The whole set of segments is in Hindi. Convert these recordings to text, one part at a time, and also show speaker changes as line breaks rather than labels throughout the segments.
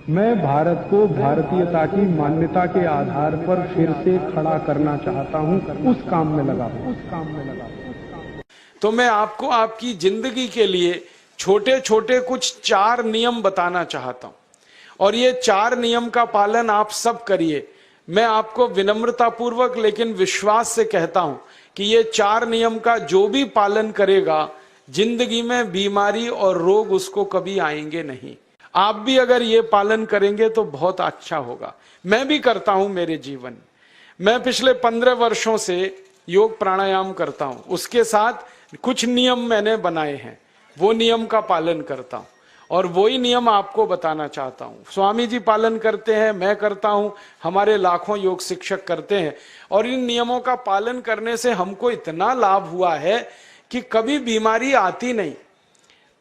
मैं भारत को भारतीयता की मान्यता के आधार पर फिर से खड़ा करना चाहता हूं, उस काम में लगा हूं।
तो मैं आपको आपकी जिंदगी के लिए छोटे छोटे कुछ 4 नियम बताना चाहता हूं, और ये 4 नियम का पालन आप सब करिए। मैं आपको विनम्रतापूर्वक लेकिन विश्वास से कहता हूं कि ये 4 नियम का जो भी पालन करेगा, जिंदगी में बीमारी और रोग उसको कभी आएंगे नहीं। आप भी अगर ये पालन करेंगे तो बहुत अच्छा होगा। मैं भी करता हूं मेरे जीवन में। मैं पिछले 15 वर्षों से योग प्राणायाम करता हूं, उसके साथ कुछ नियम मैंने बनाए हैं, वो नियम का पालन करता हूं और वही नियम आपको बताना चाहता हूं। स्वामी जी पालन करते हैं, मैं करता हूं, हमारे लाखों योग शिक्षक करते हैं, और इन नियमों का पालन करने से हमको इतना लाभ हुआ है कि कभी बीमारी आती नहीं।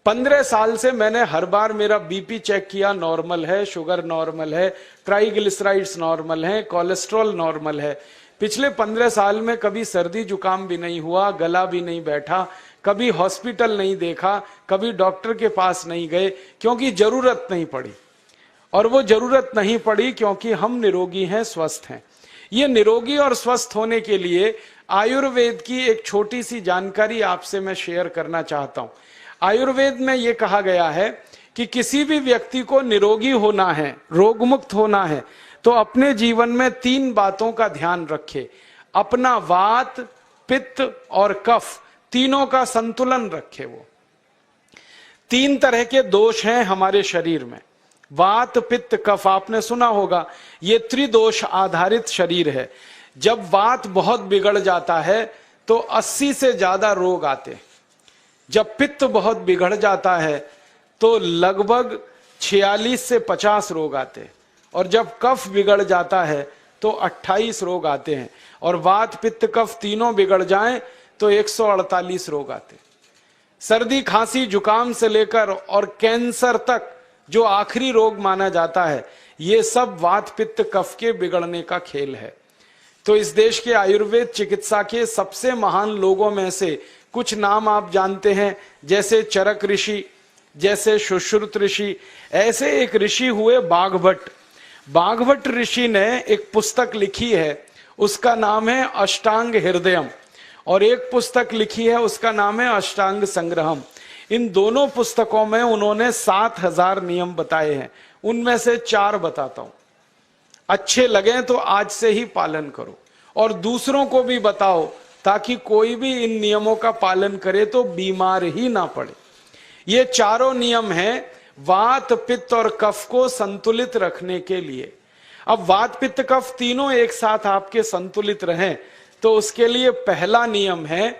15 साल से मैंने हर बार मेरा बीपी चेक किया, नॉर्मल है, शुगर नॉर्मल है, ट्राइग्लिसराइड्स नॉर्मल है, कोलेस्ट्रॉल नॉर्मल है। पिछले 15 साल में कभी सर्दी जुकाम भी नहीं हुआ, गला भी नहीं बैठा, कभी हॉस्पिटल नहीं देखा, कभी डॉक्टर के पास नहीं गए, क्योंकि जरूरत नहीं पड़ी। और वो जरूरत नहीं पड़ी क्योंकि हम निरोगी हैं, स्वस्थ हैं। ये निरोगी और स्वस्थ होने के लिए आयुर्वेद की एक छोटी सी जानकारी आपसे मैं शेयर करना चाहता हूं। आयुर्वेद में यह कहा गया है कि किसी भी व्यक्ति को निरोगी होना है, रोगमुक्त होना है, तो अपने जीवन में 3 बातों का ध्यान रखे। अपना वात, पित्त और कफ, तीनों का संतुलन रखे। वो 3 तरह के दोष हैं हमारे शरीर में, वात, पित्त, कफ। आपने सुना होगा, ये त्रिदोष आधारित शरीर है। जब वात बहुत बिगड़ जाता है तो 80 से ज्यादा रोग आते हैं। जब पित्त बहुत बिगड़ जाता है तो लगभग 46 से 50 रोग आते हैं, और जब कफ बिगड़ जाता है तो 28 रोग आते हैं, और वात, पित्त, कफ तीनों बिगड़ जाएं तो 148 रोग आते हैं। सर्दी, खांसी, जुकाम से लेकर और कैंसर तक जो आखिरी रोग माना जाता है, ये सब वात, पित्त, कफ के बिगड़ने का खेल है। तो इस देश के आयुर्वेद चिकित्सा के सबसे महान लोगों में से कुछ नाम आप जानते हैं, जैसे चरक ऋषि, जैसे सुश्रुत ऋषि। ऐसे एक ऋषि हुए बाघभट्ट। बाघभट्ट ऋषि ने एक पुस्तक लिखी है, उसका नाम है अष्टांग हृदयम, और एक पुस्तक लिखी है, उसका नाम है अष्टांग संग्रहम। इन दोनों पुस्तकों में उन्होंने 7000 नियम बताए हैं। उनमें से 4 बताता हूं, अच्छे लगे तो आज से ही पालन करो और दूसरों को भी बताओ, ताकि कोई भी इन नियमों का पालन करे तो बीमार ही ना पड़े। ये चारों नियम हैं वात, पित्त और कफ को संतुलित रखने के लिए। अब वात, पित्त, कफ तीनों एक साथ आपके संतुलित रहें तो उसके लिए पहला नियम है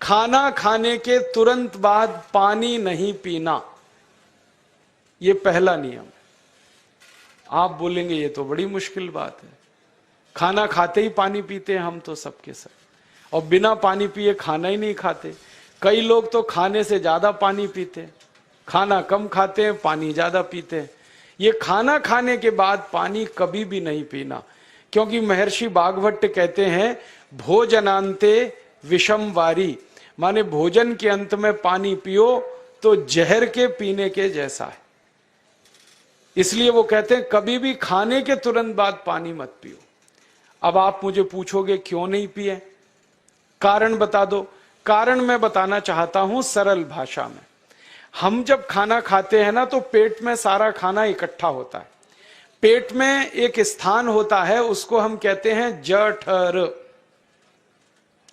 खाना खाने के तुरंत बाद पानी नहीं पीना। ये पहला नियम है। आप बोलेंगे ये तो बड़ी मुश्किल बात है, खाना खाते ही पानी पीते हैं हम तो सबके सब, और बिना पानी पिए खाना ही नहीं खाते। कई लोग तो खाने से ज्यादा पानी पीते हैं, खाना कम खाते हैं, पानी ज्यादा पीते हैं। ये खाना खाने के बाद पानी कभी भी नहीं पीना, क्योंकि महर्षि बाघभट्ट कहते हैं भोजनांते विषम वारी, माने भोजन के अंत में पानी पियो तो जहर के पीने के जैसा है। इसलिए वो कहते हैं कभी भी खाने के तुरंत बाद पानी मत पियो। अब आप मुझे पूछोगे क्यों नहीं पिए, कारण बता दो। कारण मैं बताना चाहता हूं सरल भाषा में। हम जब खाना खाते हैं ना तो पेट में सारा खाना इकट्ठा होता है। पेट में एक स्थान होता है, उसको हम कहते हैं जठर।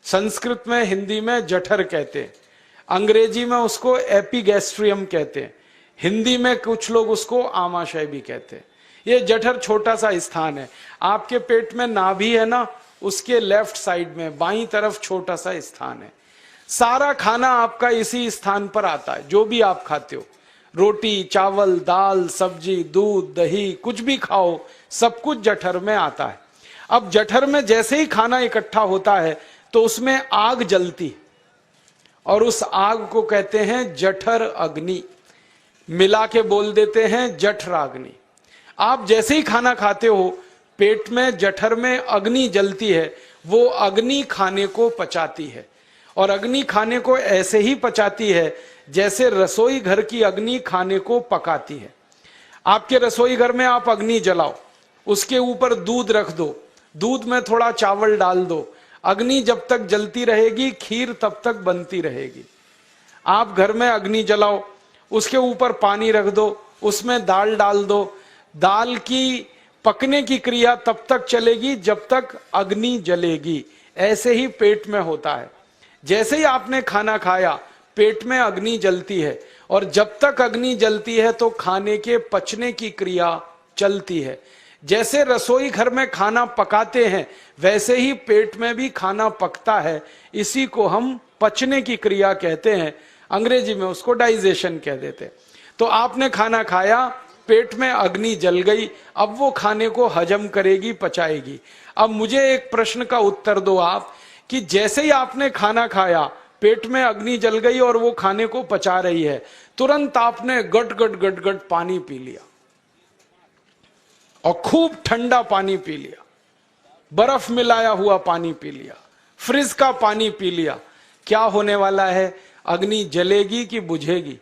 संस्कृत में, हिंदी में जठर कहते हैं, अंग्रेजी में उसको एपिगैस्ट्रियम कहते हैं, हिंदी में कुछ लोग उसको आमाशय भी कहते हैं। ये जठर छोटा सा स्थान है। आपके पेट में नाभि है ना, उसके लेफ्ट साइड में बाईं तरफ छोटा सा स्थान है। सारा खाना आपका इसी स्थान पर आता है। जो भी आप खाते हो, रोटी, चावल, दाल, सब्जी, दूध, दही, कुछ भी खाओ, सब कुछ जठर में आता है। अब जठर में जैसे ही खाना इकट्ठा होता है तो उसमें आग जलती, और उस आग को कहते हैं जठर अग्नि। मिला के बोल देते हैं जठराग्नि। आप जैसे ही खाना खाते हो, पेट में जठर में अग्नि जलती है, वो अग्नि खाने को पचाती है, और अग्नि खाने को ऐसे ही पचाती है जैसे रसोई घर की अग्नि खाने को पकाती है। आपके रसोई घर में आप अग्नि जलाओ, उसके ऊपर दूध रख दो, दूध में थोड़ा चावल डाल दो, अग्नि जब तक जलती रहेगी खीर तब तक बनती रहेगी। आप घर में अग्नि जलाओ, उसके ऊपर पानी रख दो, उसमें दाल डाल दो, दाल की पकने की क्रिया तब तक चलेगी जब तक अग्नि जलेगी। ऐसे ही पेट में होता है, जैसे ही आपने खाना खाया पेट में अग्नि जलती है, और जब तक अग्नि जलती है तो खाने के पचने की क्रिया चलती है। जैसे रसोई घर में खाना पकाते हैं वैसे ही पेट में भी खाना पकता है, इसी को हम पचने की क्रिया कहते हैं, अंग्रेजी में उसको डाइजेशन कह देते हैं। तो आपने खाना खाया, पेट में अग्नि जल गई, अब वो खाने को हजम करेगी, पचाएगी। अब मुझे एक प्रश्न का उत्तर दो आप, कि जैसे ही आपने खाना खाया पेट में अग्नि जल गई और वो खाने को पचा रही है, तुरंत आपने गट गट गट गट पानी पी लिया, और खूब ठंडा पानी पी लिया, बर्फ मिलाया हुआ पानी पी लिया, फ्रिज का पानी पी लिया। क्या होने वाला है? अग्नि जलेगी कि बुझेगी?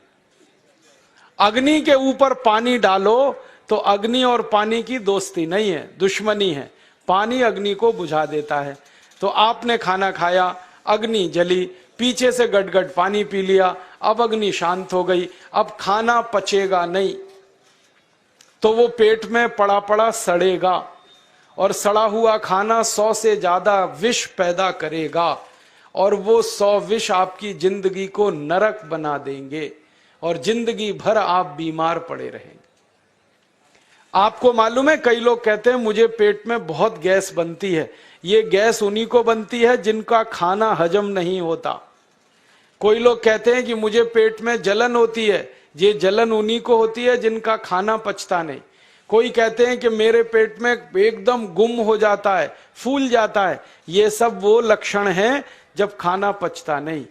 अग्नि के ऊपर पानी डालो तो अग्नि और पानी की दोस्ती नहीं है, दुश्मनी है। पानी अग्नि को बुझा देता है। तो आपने खाना खाया, अग्नि जली, पीछे से गटगट पानी पी लिया, अब अग्नि शांत हो गई, अब खाना पचेगा नहीं, तो वो पेट में पड़ा पड़ा सड़ेगा, और सड़ा हुआ खाना 100 से ज्यादा विष पैदा करेगा, और वो 100 विष आपकी जिंदगी को नरक बना देंगे, और जिंदगी भर आप बीमार पड़े रहेंगे। आपको मालूम है, कई लोग कहते हैं मुझे पेट में बहुत गैस बनती है। ये गैस उन्हीं को बनती है जिनका खाना हजम नहीं होता। कोई लोग कहते हैं कि मुझे पेट में जलन होती है, ये जलन उन्हीं को होती है जिनका खाना पचता नहीं। कोई कहते हैं कि मेरे पेट में एकदम गुम हो जाता है, फूल जाता है, ये सब वो लक्षण हैं जब खाना पचता नहीं।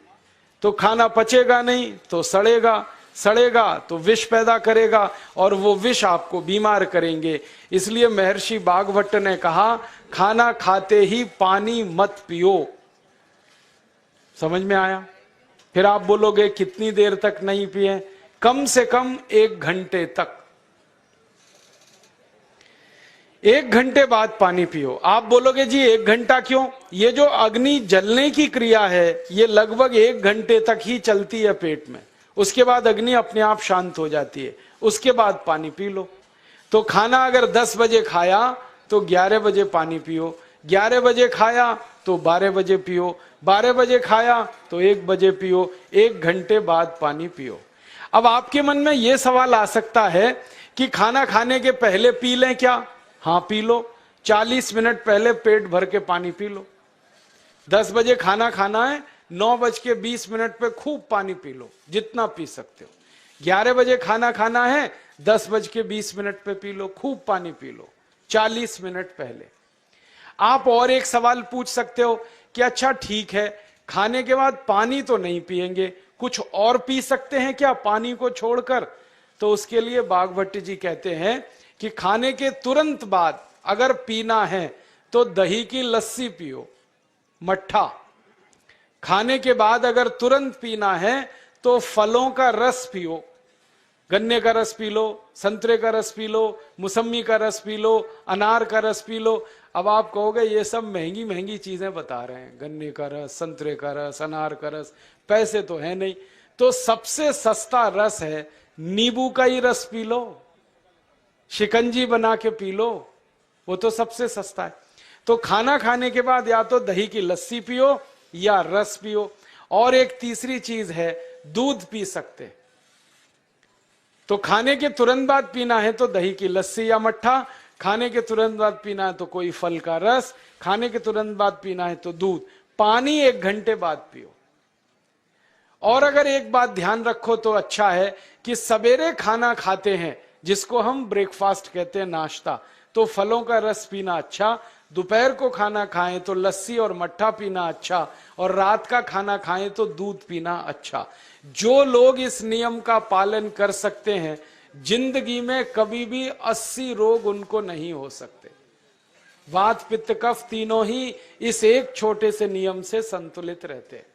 तो खाना पचेगा नहीं तो सड़ेगा, सड़ेगा तो विष पैदा करेगा, और वो विष आपको बीमार करेंगे। इसलिए महर्षि भागवत ने कहा, खाना खाते ही पानी मत पियो। समझ में आया? फिर आप बोलोगे कितनी देर तक नहीं पिए? कम से कम 1 घंटे तक। 1 घंटे बाद पानी पियो। आप बोलोगे जी 1 घंटा क्यों? ये जो अग्नि जलने की क्रिया है ये लगभग 1 घंटे तक ही चलती है पेट में, उसके बाद अग्नि अपने आप शांत हो जाती है, उसके बाद पानी पी लो। तो खाना अगर 10 बजे खाया तो 11 बजे पानी पियो, 11 बजे खाया तो 12 बजे पियो, 12 बजे खाया तो 1 बजे पियो, 1 घंटे बाद पानी पियो। अब आपके मन में यह सवाल आ सकता है कि खाना खाने के पहले पी लें क्या? हाँ पी लो, 40 मिनट पहले पेट भर के पानी पी लो। 10 बजे खाना खाना है, 9:20 पे खूब पानी पी लो, जितना पी सकते हो। 11 बजे खाना खाना है, 10:20 पे पी लो, खूब पानी पी लो, 40 मिनट पहले। आप और एक सवाल पूछ सकते हो कि अच्छा ठीक है, खाने के बाद पानी तो नहीं पिएंगे, कुछ और पी सकते हैं क्या पानी को छोड़कर? तो उसके लिए भागवत जी कहते हैं कि खाने के तुरंत बाद अगर पीना है तो दही की लस्सी पियो, मट्ठा। खाने के बाद अगर तुरंत पीना है तो फलों का रस पियो, गन्ने का रस पी लो, संतरे का रस पी लो, मौसमी का रस पी लो, अनार का रस पी लो। अब आप कहोगे ये सब महंगी महंगी चीजें बता रहे हैं, गन्ने का रस, संतरे का रस, अनार का रस, पैसे तो है नहीं। तो सबसे सस्ता रस है नींबू का ही रस पी लो, शिकंजी बना के पी लो, वो तो सबसे सस्ता है। तो खाना खाने के बाद या तो दही की लस्सी पियो या रस पियो। और एक तीसरी चीज है, दूध पी सकते। तो खाने के तुरंत बाद पीना है तो दही की लस्सी या मट्ठा, खाने के तुरंत बाद पीना है तो कोई फल का रस, खाने के तुरंत बाद पीना है तो दूध। पानी 1 घंटे बाद पियो। और अगर एक बात ध्यान रखो तो अच्छा है कि सवेरे खाना खाते हैं जिसको हम ब्रेकफास्ट कहते हैं, नाश्ता, तो फलों का रस पीना अच्छा, दोपहर को खाना खाएं तो लस्सी और मट्ठा पीना अच्छा, और रात का खाना खाएं तो दूध पीना अच्छा। जो लोग इस नियम का पालन कर सकते हैं जिंदगी में कभी भी 80 रोग उनको नहीं हो सकते। वात पित्त कफ तीनों ही इस एक छोटे से नियम से संतुलित रहते हैं।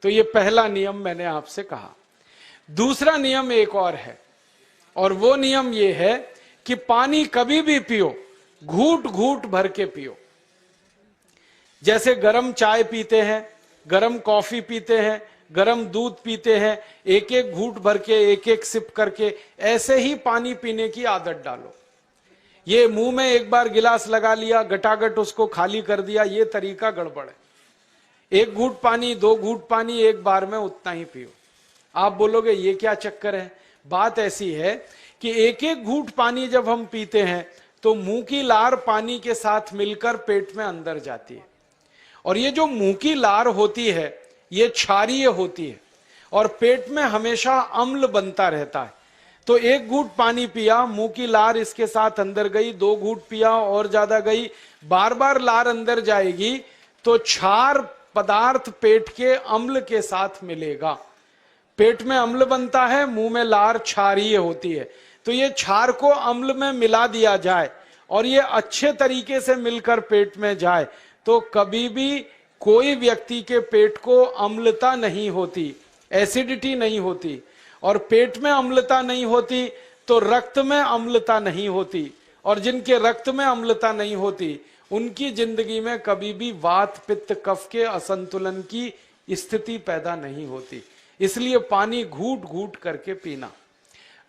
तो ये पहला नियम मैंने आपसे कहा। दूसरा नियम एक और है, और वो नियम ये है कि पानी कभी भी पियो, घूट घूट भर के पियो। जैसे गरम चाय पीते हैं, गरम कॉफी पीते हैं, गरम दूध पीते हैं, एक एक घूट भर के, एक एक सिप करके, ऐसे ही पानी पीने की आदत डालो। ये मुंह में एक बार गिलास लगा लिया, गटागट उसको खाली कर दिया, ये तरीका गड़बड़ है। एक घूट पानी, 2 घूट पानी एक बार में उतना ही पियो। आप बोलोगे ये क्या चक्कर है? बात ऐसी है कि एक एक घूट पानी जब हम पीते हैं तो मुंह की लार पानी के साथ मिलकर पेट में अंदर जाती है, और ये जो मुंह की लार होती है ये क्षारीय होती है और पेट में हमेशा अम्ल बनता रहता है। तो एक घूट पानी पिया, मुंह की लार इसके साथ अंदर गई, 2 घूट पिया और ज्यादा गई, बार बार लार अंदर जाएगी तो क्षार पदार्थ पेट के अम्ल के साथ मिलेगा। पेट में अम्ल बनता है, मुंह में लार क्षारीय होती है। तो ये क्षार को अम्ल में मिला दिया जाए और ये अच्छे तरीके से मिलकर पेट में जाए तो कभी भी कोई व्यक्ति के पेट को अम्लता नहीं होती, एसिडिटी नहीं होती। और पेट में अम्लता नहीं होती तो रक्त में अम्लता नहीं होती, और जिनके रक्त में अम्लता नहीं होती उनकी जिंदगी में कभी भी वात पित्त कफ के असंतुलन की स्थिति पैदा नहीं होती। इसलिए पानी घूट घूट करके पीना।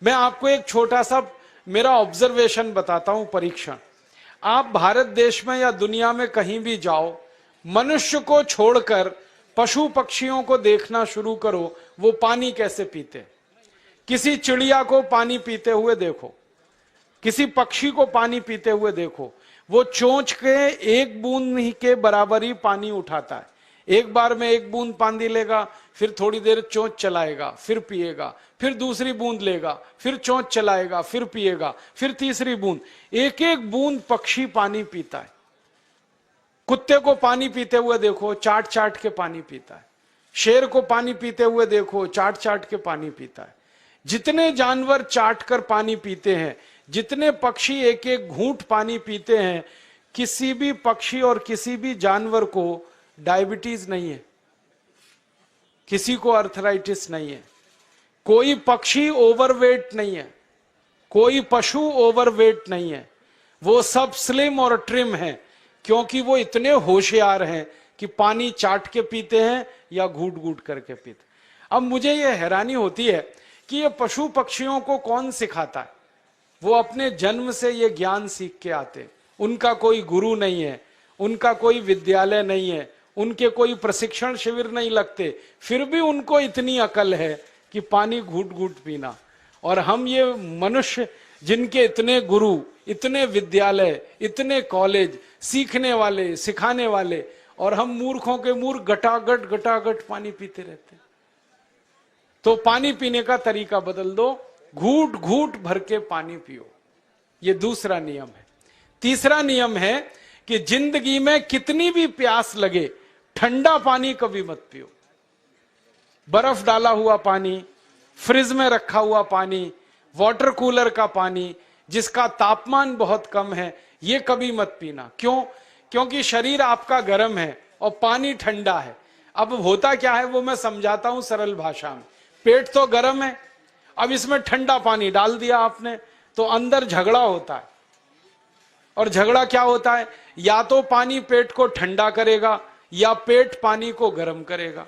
मैं आपको एक छोटा सा मेरा ऑब्जर्वेशन बताता हूं, परीक्षण। आप भारत देश में या दुनिया में कहीं भी जाओ, मनुष्य को छोड़कर पशु पक्षियों को देखना शुरू करो, वो पानी कैसे पीते। किसी चिड़िया को पानी पीते हुए देखो, किसी पक्षी को पानी पीते हुए देखो, वो चोंच के एक बूंद ही के बराबर ही पानी उठाता है। एक बार में एक बूंद पानी लेगा, फिर थोड़ी देर चोंच चलाएगा, फिर पिएगा, फिर दूसरी बूंद लेगा, फिर चोंच चलाएगा, फिर पिएगा, फिर तीसरी बूंद। एक एक बूंद पक्षी पानी पीता है। कुत्ते को पानी पीते हुए देखो, चाट चाट के पानी पीता है। शेर को पानी पीते हुए देखो, चाट चाट के पानी पीता है। जितने जानवर चाट कर पानी पीते हैं, जितने पक्षी एक एक घूंट पानी पीते हैं, किसी भी पक्षी और किसी भी जानवर को डायबिटीज नहीं है, किसी को अर्थराइटिस नहीं है, कोई पक्षी ओवरवेट नहीं है, कोई पशु ओवरवेट नहीं है। वो सब स्लिम और ट्रिम है, क्योंकि वो इतने होशियार हैं कि पानी चाट के पीते हैं या घूट घूट करके पीते। अब मुझे ये हैरानी होती है कि ये पशु पक्षियों को कौन सिखाता है? वो अपने जन्म से ये ज्ञान सीख के आते। उनका कोई गुरु नहीं है, उनका कोई विद्यालय नहीं है, उनके कोई प्रशिक्षण शिविर नहीं लगते, फिर भी उनको इतनी अकल है कि पानी घूट घूट पीना। और हम ये मनुष्य जिनके इतने गुरु, इतने विद्यालय, इतने कॉलेज, सीखने वाले, सिखाने वाले, और हम मूर्खों के मूर्ख गटागट गटागट पानी पीते रहते हैं। तो पानी पीने का तरीका बदल दो, घूट घूट भर के पानी पियो। ये दूसरा नियम है। तीसरा नियम है कि जिंदगी में कितनी भी प्यास लगे, ठंडा पानी कभी मत पियो। बर्फ डाला हुआ पानी, फ्रिज में रखा हुआ पानी, वाटर कूलर का पानी जिसका तापमान बहुत कम है, ये कभी मत पीना। क्यों? क्योंकि शरीर आपका गर्म है और पानी ठंडा है। अब होता क्या है वो मैं समझाता हूं सरल भाषा में। पेट तो गर्म है, अब इसमें ठंडा पानी डाल दिया आपने तो अंदर झगड़ा होता है। और झगड़ा क्या होता है? या तो पानी पेट को ठंडा करेगा या पेट पानी को गर्म करेगा।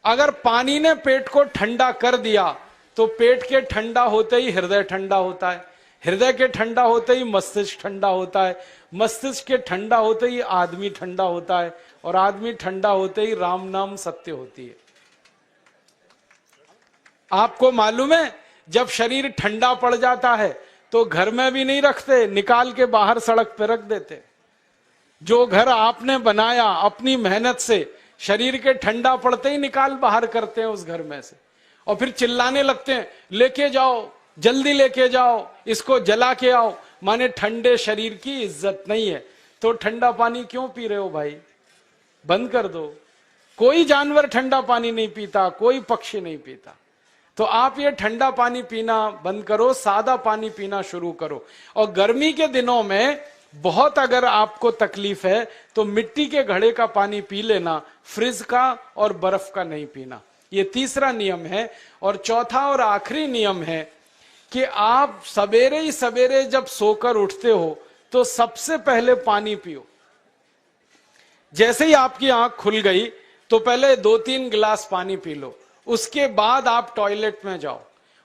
अगर पानी ने पेट को ठंडा कर दिया तो पेट के ठंडा होते ही हृदय ठंडा होता है, हृदय के ठंडा होते ही मस्तिष्क ठंडा होता है, मस्तिष्क के ठंडा होते ही आदमी ठंडा होता है, और आदमी ठंडा होते ही राम नाम सत्य होती है। आपको मालूम है, जब शरीर ठंडा पड़ जाता है तो घर में भी नहीं रखते, निकाल के बाहर सड़क पे रख देते। जो घर आपने बनाया अपनी मेहनत से, शरीर के ठंडा पड़ते ही निकाल बाहर करते हैं उस घर में से, और फिर चिल्लाने लगते हैं, लेके जाओ, जल्दी लेके जाओ, इसको जला के आओ। माने ठंडे शरीर की इज्जत नहीं है। तो ठंडा पानी क्यों पी रहे हो भाई? बंद कर दो। कोई जानवर ठंडा पानी नहीं पीता, कोई पक्षी नहीं पीता। तो आप ये ठंडा पानी पीना बंद करो, सादा पानी पीना शुरू करो। और गर्मी के दिनों में बहुत अगर आपको तकलीफ है तो मिट्टी के घड़े का पानी पी लेना, फ्रिज का और बर्फ का नहीं पीना। ये तीसरा नियम है। और चौथा और आखिरी नियम है कि आप सवेरे ही सवेरे जब सोकर उठते हो तो सबसे पहले पानी पियो। जैसे ही आपकी आंख खुल गई तो पहले 2-3 गिलास पानी पी लो, उसके बाद आप टॉयलेट में जाओ।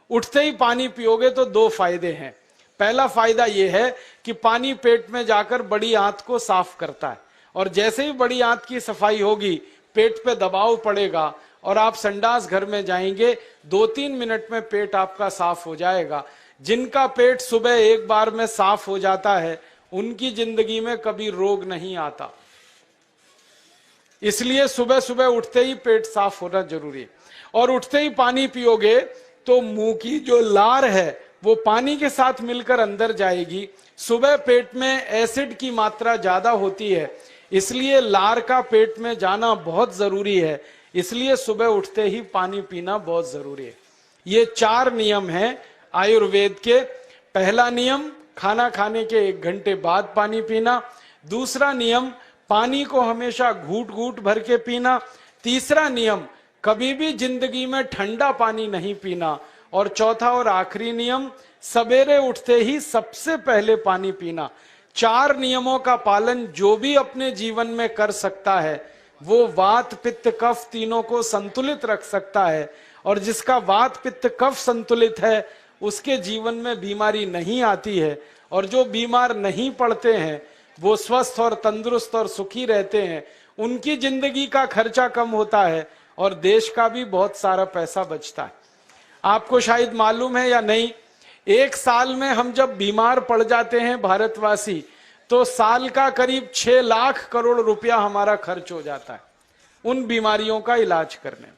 उठते ही पानी पियोगे तो 2 फायदे हैं। पहला फायदा यह है कि पानी पेट में जाकर बड़ी आंत को साफ करता है, और जैसे ही बड़ी आंत की सफाई होगी पेट पे दबाव पड़ेगा और आप संडास घर में जाएंगे, 2-3 मिनट में पेट आपका साफ हो जाएगा। जिनका पेट सुबह एक बार में साफ हो जाता है उनकी जिंदगी में कभी रोग नहीं आता। इसलिए सुबह सुबह उठते ही पेट साफ होना जरूरी है। और उठते ही पानी पियोगे तो मुंह की जो लार है वो पानी के साथ मिलकर अंदर जाएगी। सुबह पेट में एसिड की मात्रा ज्यादा होती है, इसलिए लार का पेट में जाना बहुत जरूरी है। इसलिए सुबह उठते ही पानी पीना बहुत जरूरी है। ये 4 नियम हैं आयुर्वेद के। पहला नियम, खाना खाने के 1 घंटे बाद पानी पीना। दूसरा नियम, पानी को हमेशा घूट घूट भर के पीना। तीसरा नियम, कभी भी जिंदगी में ठंडा पानी नहीं पीना। और चौथा और आखिरी नियम, सवेरे उठते ही सबसे पहले पानी पीना। 4 नियमों का पालन जो भी अपने जीवन में कर सकता है वो वात पित्त कफ तीनों को संतुलित रख सकता है। और जिसका वात पित्त कफ संतुलित है उसके जीवन में बीमारी नहीं आती है। और जो बीमार नहीं पड़ते हैं वो स्वस्थ और तंदुरुस्त और सुखी रहते हैं। उनकी जिंदगी का खर्चा कम होता है और देश का भी बहुत सारा पैसा बचता है। आपको शायद मालूम है या नहीं, 1 साल में हम जब बीमार पड़ जाते हैं भारतवासी, तो साल का करीब 6 लाख करोड़ रुपया हमारा खर्च हो जाता है उन बीमारियों का इलाज करने में।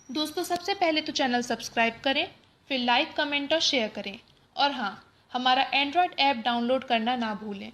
दोस्तों, सबसे पहले तो चैनल सब्सक्राइब करें, फिर लाइक, कमेंट और शेयर करें। और हाँ, हमारा एंड्रॉयड ऐप डाउनलोड करना ना भूलें।